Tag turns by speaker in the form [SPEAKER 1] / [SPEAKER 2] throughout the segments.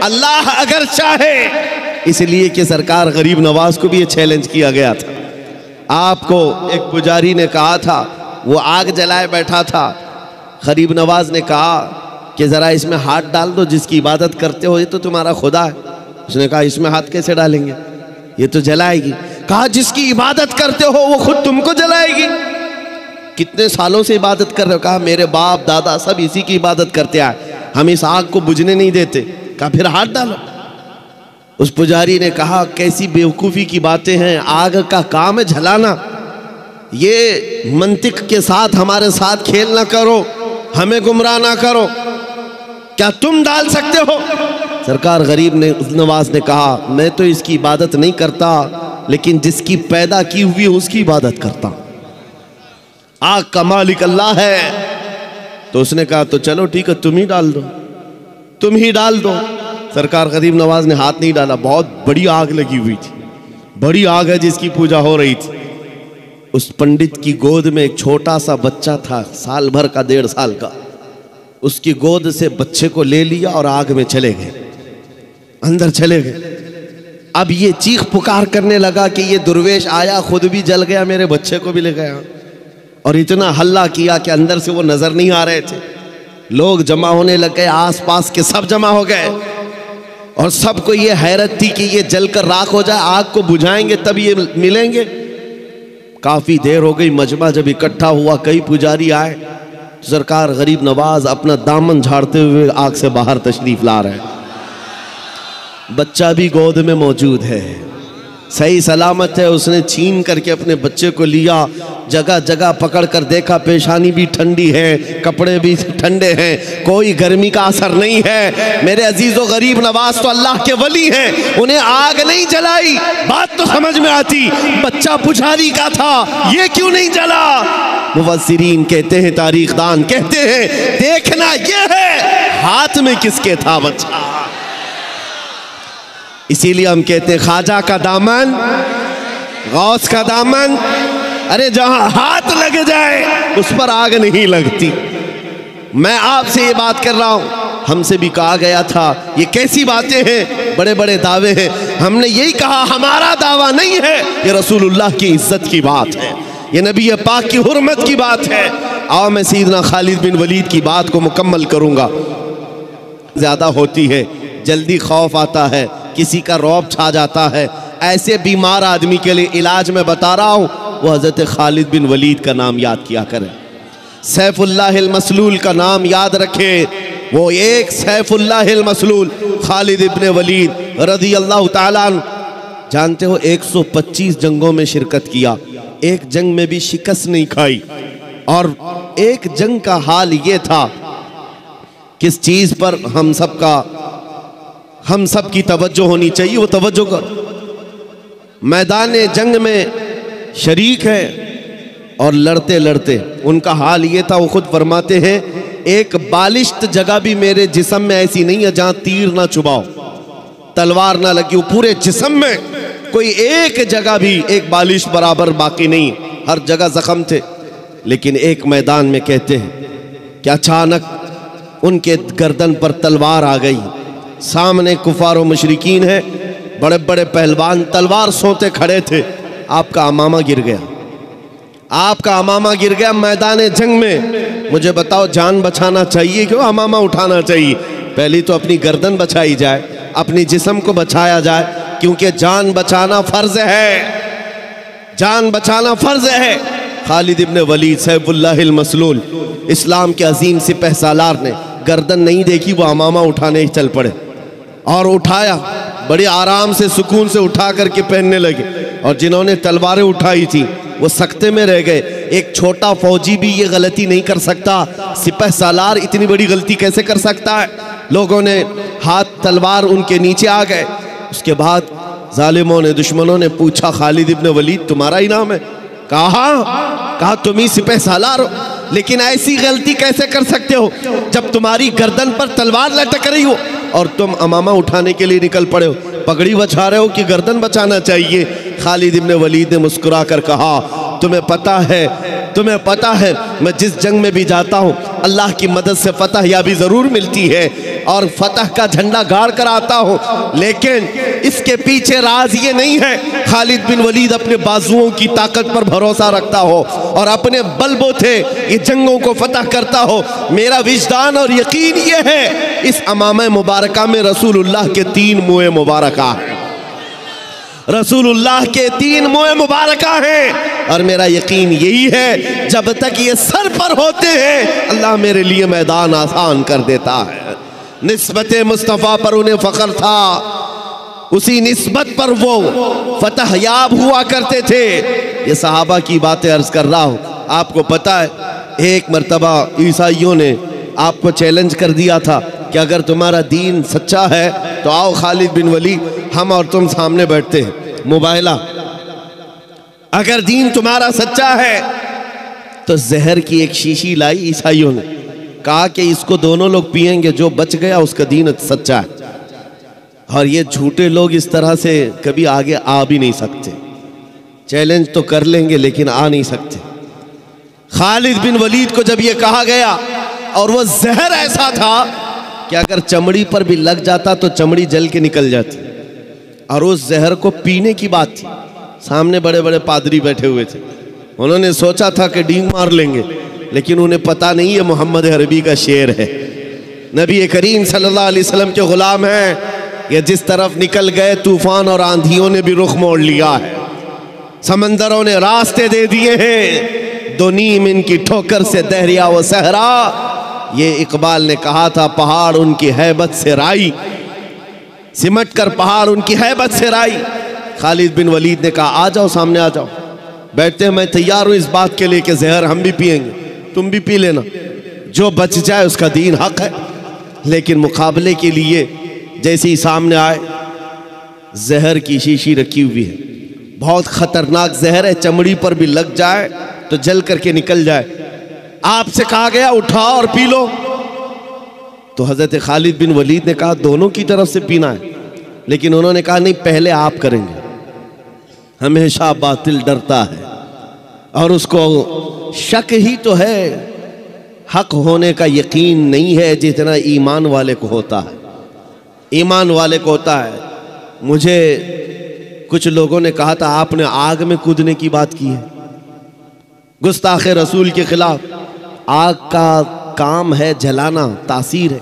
[SPEAKER 1] अल्लाह अगर चाहे, इसलिए कि सरकार गरीब नवाज को भी ये चैलेंज किया गया था। आपको एक पुजारी ने कहा था, वो आग जलाए बैठा था, गरीब नवाज ने कहा कि ज़रा इसमें हाथ डाल दो, जिसकी इबादत करते हो ये तो तुम्हारा खुदा है। उसने कहा इसमें हाथ कैसे डालेंगे, ये तो जलाएगी। कहा जिसकी इबादत करते हो वो खुद तुमको जलाएगी। कितने सालों से इबादत कर रहे हो? कहा मेरे बाप दादा सब इसी की इबादत करते आए, हम इस आग को बुझने नहीं देते। कहा फिर हाथ डालो। उस पुजारी ने कहा कैसी बेवकूफ़ी की बातें हैं, आग का काम है जलाना, ये मंतिक के साथ हमारे साथ खेल ना करो, हमें गुमराह ना करो, क्या तुम डाल सकते हो? सरकार गरीब नवाज ने कहा मैं तो इसकी इबादत नहीं करता, लेकिन जिसकी पैदा की हुई उसकी इबादत करता। आग का मालिक अल्लाह है। तो उसने कहा तो चलो ठीक है, तुम ही डाल दो, तुम ही डाल दो। सरकार गरीब नवाज ने हाथ नहीं डाला। बहुत बड़ी आग लगी हुई थी, बड़ी आग है जिसकी पूजा हो रही थी। उस पंडित की गोद में एक छोटा सा बच्चा था, साल भर का, 1.5 साल का। उसकी गोद से बच्चे को ले लिया और आग में चले गए, अंदर चले गए। अब ये चीख पुकार करने लगा कि ये दुर्वेश आया, खुद भी जल गया, मेरे बच्चे को भी ले गया। और इतना हल्ला किया कि अंदर से वो नजर नहीं आ रहे थे। लोग जमा होने लग गए, आसपास के सब जमा हो गए, और सबको ये हैरत थी कि ये जलकर राख हो जाए, आग को बुझाएंगे तब ये मिलेंगे। काफी देर हो गई, मजमा जब इकट्ठा हुआ, कई पुजारी आए। सरकार गरीब नवाज अपना दामन झाड़ते हुए आग से बाहर तशरीफ ला रहे हैं। बच्चा भी गोद में मौजूद है, सही सलामत है। उसने छीन करके अपने बच्चे को लिया, जगह जगह पकड़ कर देखा, पेशानी भी ठंडी है, कपड़े भी ठंडे हैं, कोई गर्मी का असर नहीं है। मेरे अजीजों, गरीब नवाज तो अल्लाह के वली हैं, उन्हें आग नहीं जलाई। बात तो समझ में आती, बच्चा पुजारी का था, ये क्यों नहीं जला? मुफस्सिरीन कहते हैं, तारीखदान कहते हैं, देखना ये है हाथ में किसके था बच्चा। इसीलिए हम कहते हैं ख्वाजा का दामन, गौस का दामन, अरे जहां हाथ लग जाए उस पर आग नहीं लगती। मैं आपसे ये बात कर रहा हूं, हमसे भी कहा गया था ये कैसी बातें हैं, बड़े बड़े दावे हैं। हमने यही कहा हमारा दावा नहीं है, ये रसूलुल्लाह की इज्जत की बात है, ये नबी पाक की हुर्मत की बात है। आओ मैं सैयदना खालिद बिन वलीद की बात को मुकम्मल करूंगा। ज्यादा होती है, जल्दी खौफ आता है, किसी का रौब छा जाता है, ऐसे बीमार आदमी के लिए इलाज में बता रहा हूं, वो हजरत खालिद बिन वलीद का नाम याद किया करें। सैफुल्लाहिल मसलूल का नाम याद रखे। वो एक सैफुल्लाहिल मसलूल खालिद इब्ने वलीद रज़ी अल्लाह ताला अन्हु, जानते हो 125 जंगों में शिरकत किया, एक जंग में भी शिकस्त नहीं खाई। और एक जंग का हाल ये था, किस चीज पर हम सब की तवज्जो होनी चाहिए, वो तवज्जो कर। मैदान जंग में शरीक है और लड़ते लड़ते उनका हाल ये था, वो खुद फरमाते हैं, एक बालिश्त जगह भी मेरे जिस्म में ऐसी नहीं है जहां तीर ना चुभाओ, तलवार ना लगी हो। पूरे जिस्म में कोई एक जगह भी एक बालिश बराबर बाकी नहीं, हर जगह जख्म थे। लेकिन एक मैदान में कहते हैं कि अचानक उनके गर्दन पर तलवार आ गई। सामने कुफार और मुशरिकीन है, बड़े बड़े पहलवान तलवार सोते खड़े थे। आपका अमामा गिर गया, आपका अमामा गिर गया मैदान जंग में। मुझे बताओ, जान बचाना चाहिए क्यों अमामा उठाना चाहिए? पहले तो अपनी गर्दन बचाई जाए, अपनी जिस्म को बचाया जाए, क्योंकि जान बचाना फर्ज है, जान बचाना फर्ज है। खालिद इब्ने वलीद सैफुल्लाहिल मसलूल, इस्लाम के अजीम सिपह सालार ने गर्दन नहीं देखी, वो अमामा उठाने चल पड़े और उठाया, बड़े आराम से सुकून से उठा करके पहनने लगे। और जिन्होंने तलवारें उठाई थी वो सकते में रह गए। एक छोटा फौजी भी ये गलती नहीं कर सकता, सिपह सालार इतनी बड़ी गलती कैसे कर सकता है? लोगों ने हाथ तलवार उनके नीचे आ गए। उसके बाद जालिमों ने, दुश्मनों ने पूछा, खालिद इब्ने वलीद तुम्हारा ही नाम है? कहा तुम ही सिपह सालार हो, लेकिन ऐसी गलती कैसे कर सकते हो जब तुम्हारी गर्दन पर तलवार लटक रही हो और तुम अमामा उठाने के लिए निकल पड़े हो, पगड़ी बचा रहे हो कि गर्दन बचाना चाहिए? खालिद इब्ने वलीद ने मुस्कुरा कर कहा, तुम्हें पता है मैं जिस जंग में भी जाता हूँ अल्लाह की मदद से फतह याबी ज़रूर मिलती है और फतह का झंडा गाड़ कर आता हूँ, लेकिन इसके पीछे राज ये नहीं है खालिद बिन वलीद अपने बाजुओं की ताकत पर भरोसा रखता हो और अपने बलबूते ये जंगों को फतह करता हो। मेरा विजदान और यकीन ये है इस अमामे मुबारका में रसूलुल्लाह के 3 मुए मुबारका है, रसूलुल्लाह के 3 मुए मुबारका हैं और मेरा यकीन यही है जब तक ये सर पर होते हैं अल्लाह मेरे लिए मैदान आसान कर देता है। निस्बत मुस्तफ़ा पर उन्हें फ़ख्र था, उसी निस्बत पर वो फतह याब हुआ करते थे। ये सहाबा की बातें अर्ज कर रहा हूँ। आपको पता है एक मर्तबा ईसाइयों ने आपको चैलेंज कर दिया था कि अगर तुम्हारा दीन सच्चा है तो आओ खालिद बिन वलीद, हम और तुम सामने बैठते हैं मुबाहिला। अगर दीन तुम्हारा सच्चा है तो जहर की एक शीशी लाई ईसाइयों ने, कहा कि इसको दोनों लोग पिएंगे, जो बच गया उसका दीन सच्चा है। और ये झूठे लोग इस तरह से कभी आगे आ भी नहीं सकते, चैलेंज तो कर लेंगे लेकिन आ नहीं सकते। खालिद बिन वलीद को जब ये कहा गया और वो जहर ऐसा था कि अगर चमड़ी पर भी लग जाता तो चमड़ी जल के निकल जाती, और उस जहर को पीने की बात थी। सामने बड़े बड़े पादरी बैठे हुए थे, उन्होंने सोचा था कि डींग मार लेंगे, लेकिन उन्हें पता नहीं है मोहम्मद अरबी का शेर है, नबी करीम सल्लल्लाहु अलैहि वसल्लम के गुलाम हैं। ये जिस तरफ निकल गए तूफान और आंधियों ने भी रुख मोड़ लिया है, समंदरों ने रास्ते दे दिए हैं, दो नीम इनकी ठोकर से दहरिया व सहरा। ये इकबाल ने कहा था पहाड़ उनकी हैबत से राई, सिमट कर पहाड़ उनकी हैबत से राई। खालिद बिन वलीद ने कहा आ जाओ सामने आ जाओ, बैठते हैं, मैं तैयार हूँ इस बात के लिए कि जहर हम भी पिएंगे, तुम भी पी लेना, जो बच जाए उसका दीन हक है। लेकिन मुकाबले के लिए जैसे ही सामने आए, जहर की शीशी रखी हुई है, बहुत खतरनाक जहर है, चमड़ी पर भी लग जाए तो जल करके निकल जाए। आपसे कहा गया उठाओ और पी लो। तो हजरत खालिद बिन वलीद ने कहा दोनों की तरफ से पीना है, लेकिन उन्होंने कहा नहीं पहले आप करेंगे। हमेशा बातिल डरता है और उसको शक ही तो है, हक होने का यकीन नहीं है जितना ईमान वाले को होता है। ईमान वाले को होता है। मुझे कुछ लोगों ने कहा था आपने आग में कूदने की बात की है, गुस्ताख रसूल के खिलाफ। आग का काम है जलाना, तासीर है,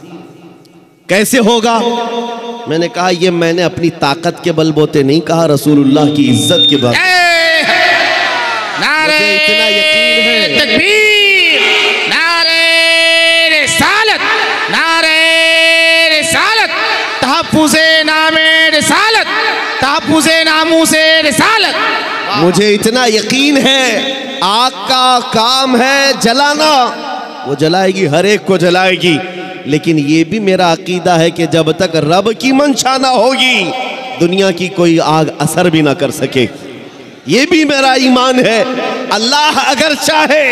[SPEAKER 1] कैसे होगा? मैंने कहा ये मैंने अपनी ताकत के बलबूते नहीं कहा, रसूलुल्लाह की इज्जत के बल।
[SPEAKER 2] नारे
[SPEAKER 1] इतना यकीन है,
[SPEAKER 2] तकबीर, नारे रिसालत, नारे रिसालत, तहफ्फुज़े नामे रिसालत, तहफ्फुज़े नामूसे रिसालत।
[SPEAKER 1] मुझे इतना यकीन है आग का काम है जलाना, वो जलाएगी, हर एक को जलाएगी। लेकिन ये भी मेरा अकीदा है कि जब तक रब की मंशा ना होगी दुनिया की कोई आग असर भी ना कर सके। ये भी मेरा ईमान है। अल्लाह अगर चाहे,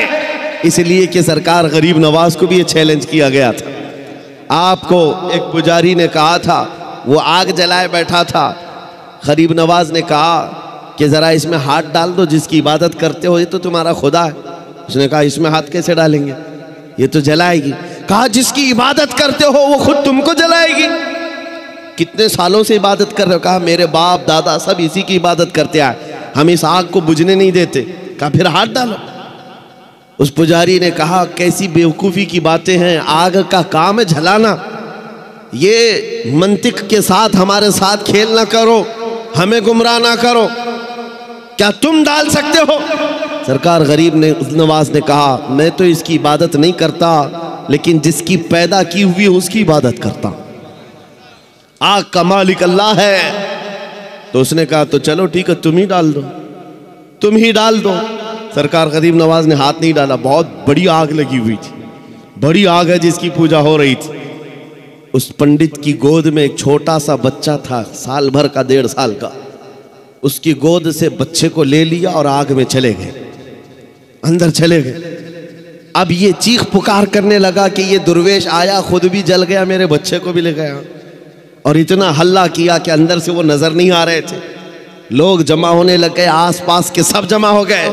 [SPEAKER 1] इसलिए कि सरकार गरीब नवाज को भी ये चैलेंज किया गया था। आपको एक पुजारी ने कहा था, वो आग जलाए बैठा था, गरीब नवाज ने कहा कि ज़रा इसमें हाथ डाल दो, जिसकी इबादत करते हो ये तो तुम्हारा खुदा है। उसने कहा इसमें हाथ कैसे डालेंगे, ये तो जलाएगी। कहा जिसकी इबादत करते हो वो खुद तुमको जलाएगी। कितने सालों से इबादत कर रहे हो? कहा मेरे बाप दादा सब इसी की इबादत करते आए, हम इस आग को बुझने नहीं देते। कहा फिर हाथ डालो। उस पुजारी ने कहा कैसी बेवकूफ़ी की बातें हैं, आग का काम है जलाना, ये मंतिक के साथ हमारे साथ खेल ना करो, हमें गुमराह ना करो, क्या तुम डाल सकते हो? सरकार गरीब नवाज ने कहा मैं तो इसकी इबादत नहीं करता, लेकिन जिसकी पैदा की हुई है उसकी इबादत करता। आग का मालिक अल्लाह है। तो उसने कहा तो चलो ठीक है, तुम ही डाल दो, तुम ही डाल दो। सरकार गरीब नवाज ने हाथ नहीं डाला। बहुत बड़ी आग लगी हुई थी, बड़ी आग है जिसकी पूजा हो रही थी। उस पंडित की गोद में एक छोटा सा बच्चा था, साल भर का, 1.5 साल का। उसकी गोद से बच्चे को ले लिया और आग में चले गए, अंदर चले गए। अब ये चीख पुकार करने लगा कि ये दुर्वेश आया, खुद भी जल गया, मेरे बच्चे को भी ले गया। और इतना हल्ला किया कि अंदर से वो नजर नहीं आ रहे थे। लोग जमा होने लग गए, आसपास के सब जमा हो गए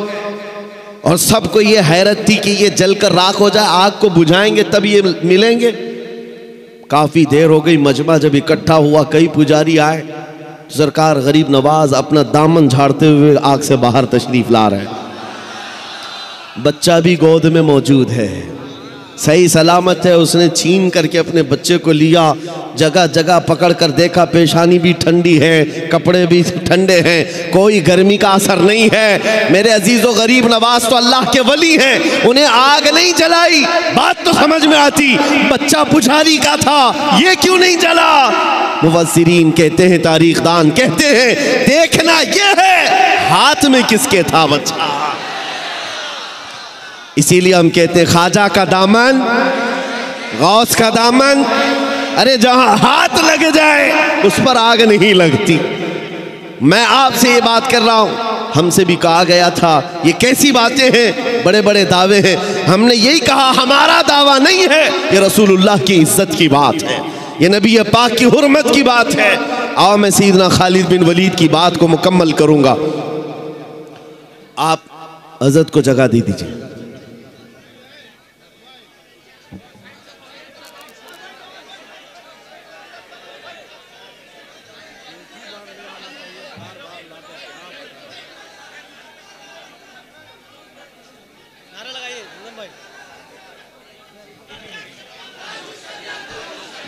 [SPEAKER 1] और सबको ये हैरत थी कि ये जलकर राख हो जाए, आग को बुझाएंगे तब ये मिलेंगे। काफी देर हो गई, मजमा जब इकट्ठा हुआ, कई पुजारी आए, सरकार गरीब नवाज अपना दामन झाड़ते हुए आग से बाहर तशरीफ ला रहे हैं। बच्चा भी गोद में मौजूद है, सही सलामत है। उसने छीन करके अपने बच्चे को लिया, जगह जगह पकड़ कर देखा, पेशानी भी ठंडी है, कपड़े भी ठंडे हैं, कोई गर्मी का असर नहीं है। मेरे अजीजों, गरीब नवाज तो अल्लाह के वली हैं, उन्हें आग नहीं जलाई। बात तो समझ में आती, बच्चा पुजारी का था, ये क्यों नहीं जला? मुफस्सिरीन कहते हैं, तारीखदान कहते हैं, देखना ये है हाथ में किसके था बच्चा। इसीलिए हम कहते हैं ख्वाजा का दामन, गौस का दामन, अरे जहां हाथ लग जाए उस पर आग नहीं लगती। मैं आपसे ये बात कर रहा हूं, हमसे भी कहा गया था ये कैसी बातें हैं, बड़े बड़े दावे हैं। हमने यही कहा हमारा दावा नहीं है, ये रसूलुल्लाह की इज्जत की बात है, ये नबी पाक की हुर्मत की बात है। आओ मैं सैयदना खालिद बिन वलीद की बात को मुकम्मल करूंगा। आप हज़रत को जगह दे दीजिए।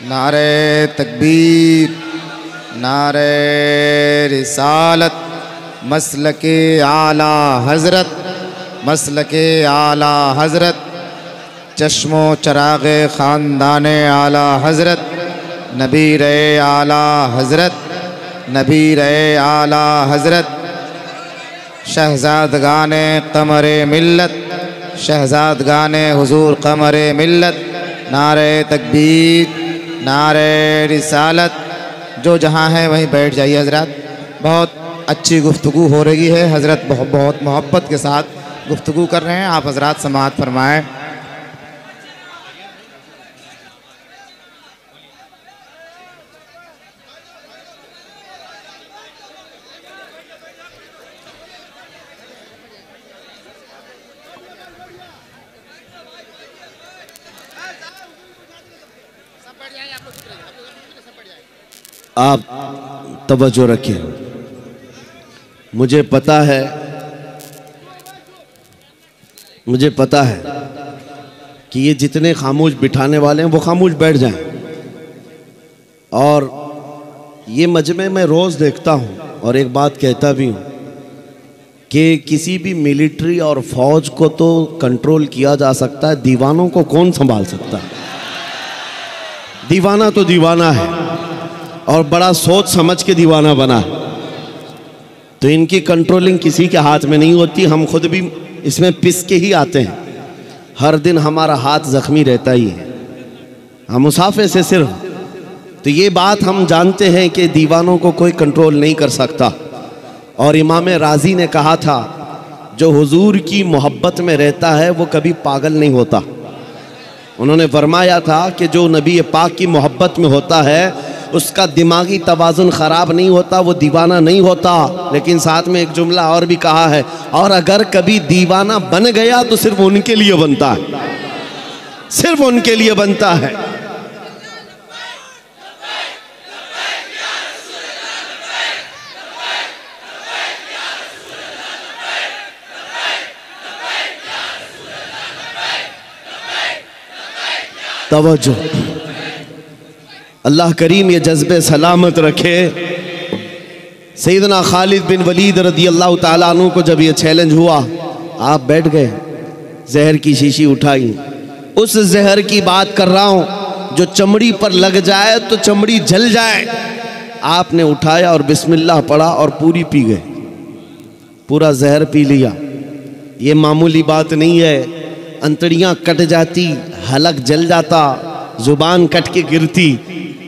[SPEAKER 2] नारे तकबीर, नारे रिसालत, मसलके आला हज़रत, मसलके आला हज़रत, चश्मो चराग़े ख़ानदाने आला हज़रत, नबीर आला हज़रत, नबीर आला हज़रत, शहज़ादगाने क़मरे मिल्लत, शहज़ादगाने हुज़ूर क़मरे मिल्लत। नारे तकबीर, नारे रिसालत। जो जहाँ है वहीं बैठ जाइए हज़रत। बहुत अच्छी गुफ्तगू हो रही है, हज़रत बहुत मोहब्बत के साथ गुफ्तगू कर रहे हैं, आप हज़रत समाअत फरमाएं।
[SPEAKER 1] आप तवज्जो रखें। मुझे पता है कि ये जितने खामोश बिठाने वाले हैं वो खामोश बैठ जाएं। और ये मजमे में रोज़ देखता हूँ और एक बात कहता भी हूँ कि किसी भी मिलिट्री और फौज को तो कंट्रोल किया जा सकता है, दीवानों को कौन संभाल सकता है? दीवाना तो दीवाना है और बड़ा सोच समझ के दीवाना बना है, तो इनकी कंट्रोलिंग किसी के हाथ में नहीं होती। हम खुद भी इसमें पिस के ही आते हैं, हर दिन हमारा हाथ जख्मी रहता ही है, हम मुसाफे से सिर्फ। तो ये बात हम जानते हैं कि दीवानों को कोई कंट्रोल नहीं कर सकता। और इमाम राजी ने कहा था, जो हुजूर की मोहब्बत में रहता है वो कभी पागल नहीं होता। उन्होंने फरमाया था कि जो नबी पाक की मोहब्बत में होता है उसका दिमागी तवाज़ुन ख़राब नहीं होता, वो दीवाना नहीं होता। लेकिन साथ में एक जुमला और भी कहा है, और अगर कभी दीवाना बन गया तो सिर्फ उनके लिए बनता है, सिर्फ उनके लिए बनता है। तवज्जो, अल्लाह करीम ये जज्बे सलामत रखे। सैयदना खालिद बिन वलीद रदी अल्लाह ताला अन्हु को जब ये चैलेंज हुआ, आप बैठ गए, जहर की शीशी उठाई। उस जहर की बात कर रहा हूँ जो चमड़ी पर लग जाए तो चमड़ी जल जाए। आपने उठाया और बिस्मिल्लाह पढ़ा और पूरी पी गए, पूरा जहर पी लिया। ये मामूली बात नहीं है, अंतड़ियाँ कट जाती, हलक जल जाता, जुबान कट के गिरती,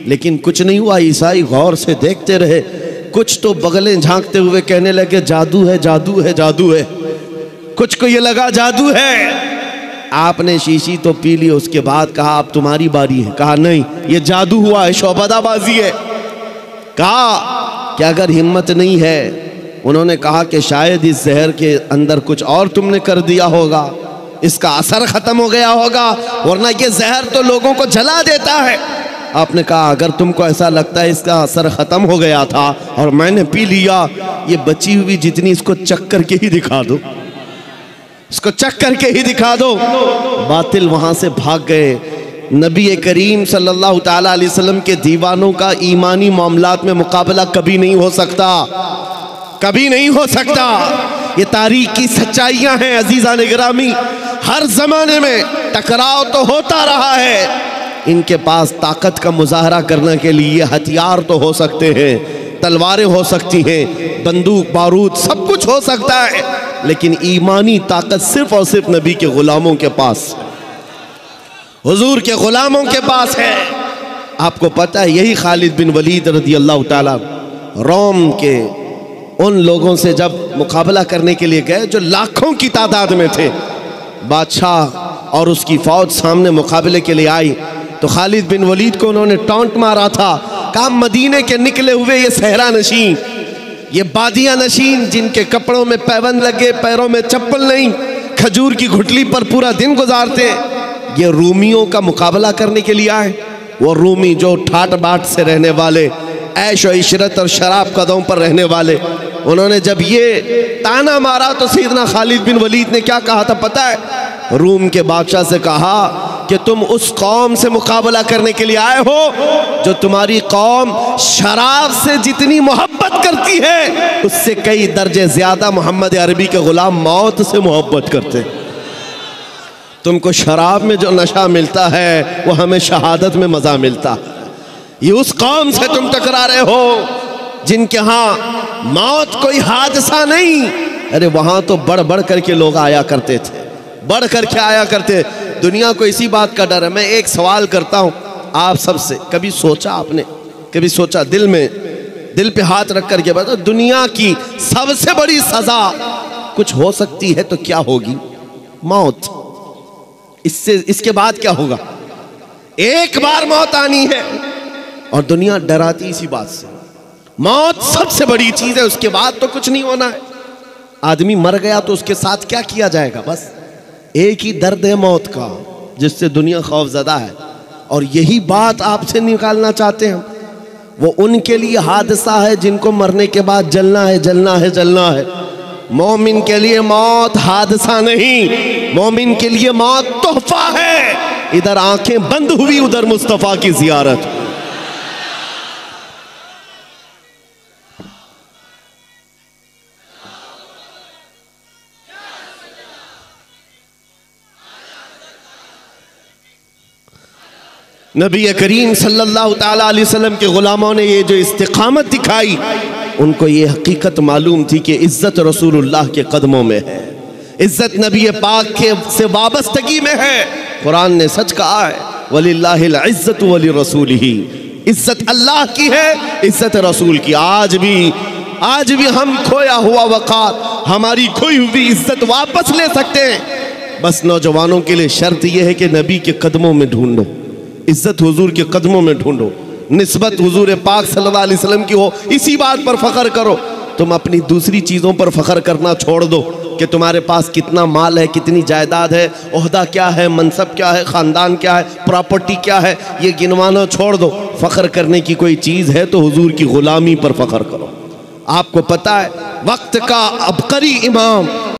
[SPEAKER 1] लेकिन कुछ नहीं हुआ। ईसाई गौर से देखते रहे, कुछ तो बगलें झांकते हुए कहने लगे जादू है, जादू है, जादू है। कुछ को ये लगा जादू है। आपने शीशी तो पी ली, उसके बाद कहा अब तुम्हारी बारी है। कहा नहीं, ये जादू हुआ है, शौबदाबाजी है। कहा कि अगर हिम्मत नहीं है उन्होंने कहा कि शायद इस जहर के अंदर कुछ और तुमने कर दिया होगा, इसका असर ख़त्म हो गया होगा, वरना ये जहर तो लोगों को जला देता है। आपने कहा अगर तुमको ऐसा लगता है इसका असर ख़त्म हो गया था और मैंने पी लिया, ये बची हुई जितनी इसको चख करके ही दिखा दो, इसको चख करके ही दिखा दो। बातिल वहाँ से भाग गए। नबी करीम सल्लल्लाहु ताला अलैहि वसल्लम के दीवानों का ईमानी मामलात में मुकाबला कभी नहीं हो सकता, कभी नहीं हो सकता। ये तारीख की सच्चाइयाँ हैं अजीज़ान गिरामी। हर ज़माने में टकराव तो होता रहा है। इनके पास ताकत का मुजाहरा करने के लिए हथियार तो हो सकते हैं, तलवारें हो सकती हैं, बंदूक बारूद सब कुछ हो सकता है, लेकिन ईमानी ताकत सिर्फ और सिर्फ नबी के ग़ुलामों के पास, हुजूर के ग़ुलामों के पास है। आपको पता है यही खालिद बिन वलीद रज़ी अल्लाह ताला रोम के उन लोगों से जब मुकाबला करने के लिए गए जो लाखों की तादाद में थे, बादशाह और उसकी फ़ौज सामने मुकाबले के लिए आई, तो खालिद बिन वलीद को उन्होंने टॉन्ट मारा था, कहा मदीने के निकले हुए ये सहरा नशीन, ये बादिया नशीन जिनके कपड़ों में पैबंद लगे, पैरों में चप्पल नहीं, खजूर की घुटली पर पूरा दिन गुजारते, ये रूमियों का मुकाबला करने के लिए आए। वो रूमी जो ठाट बाट से रहने वाले, ऐश और इशरत और शराब कदमों पर रहने वाले, उन्होंने जब ये ताना मारा तो सैयदना खालिद बिन वलीद ने क्या कहा था पता है? रूम के बादशाह से कहा कि तुम उस कौम से मुकाबला करने के लिए आए हो जो तुम्हारी कौम शराब से जितनी मोहब्बत करती है उससे कई दर्जे ज्यादा मोहम्मद अरबी के गुलाम मौत से मोहब्बत करते हैं। तुमको शराब में जो नशा मिलता है वो हमें शहादत में मज़ा मिलता है। ये उस कौम से तुम टकरा रहे हो जिनके यहाँ मौत कोई हादसा नहीं, अरे वहाँ तो बढ़ बढ़ करके लोग आया करते थे, बढ़ करके आया करते। दुनिया को इसी बात का डर है। मैं एक सवाल करता हूँ आप सबसे, कभी सोचा आपने, कभी सोचा दिल पे हाथ रख करके बताओ, दुनिया की सबसे बड़ी सज़ा कुछ हो सकती है तो क्या होगी? मौत। इसके बाद क्या होगा? एक बार मौत आनी है और दुनिया डराती इसी बात से। मौत सबसे बड़ी चीज है, उसके बाद तो कुछ नहीं होना है। आदमी मर गया तो उसके साथ क्या किया जाएगा? बस एक ही दर्द है मौत का जिससे दुनिया खौफजदा है, और यही बात आपसे निकालना चाहते हैं। वो उनके लिए हादसा है जिनको मरने के बाद जलना है, जलना है, जलना है। मोमिन के लिए मौत हादसा नहीं, मोमिन के लिए मौत तोहफा है। इधर आंखें बंद हुई, उधर मुस्तफा की जियारत। नबी करीम सल्लल्लाहु ताला अलैहि वसल्लम के गुलामों ने ये जो इस्तिकामत दिखाई, उनको ये हकीकत मालूम थी कि इज्जत रसूलुल्लाह के कदमों में है, इज्जत नबी पाक के से वाबस्तगी में है। कुरान ने सच कहा है, वलिल्लाहिल इज्जतु वली रसूलिही, इज्जत अल्लाह की है, इज्जत रसूल की। आज भी हम खोया हुआ वक़ार, हमारी खोई हुई इज्जत वापस ले सकते हैं। बस नौजवानों के लिए शर्त यह है कि नबी के कदमों में ढूंढो, इज्जत हुजूर के कदमों में ढूंढो, निस्बत हुजूर पाक सल्लल्लाहु अलैहि वसल्लम की हो, इसी बात पर फ़ख्र करो। तुम अपनी दूसरी चीज़ों पर फ़ख्र करना छोड़ दो कि तुम्हारे पास कितना माल है, कितनी जायदाद है, ओहदा क्या है, मनसब क्या है, ख़ानदान क्या है, प्रॉपर्टी क्या है, ये गिनवाना छोड़ दो। फ़ख्र करने की कोई चीज़ है तो हुजूर की ग़ुलामी पर फ़ख्र करो। आपको पता है वक्त का अबकरी इमाम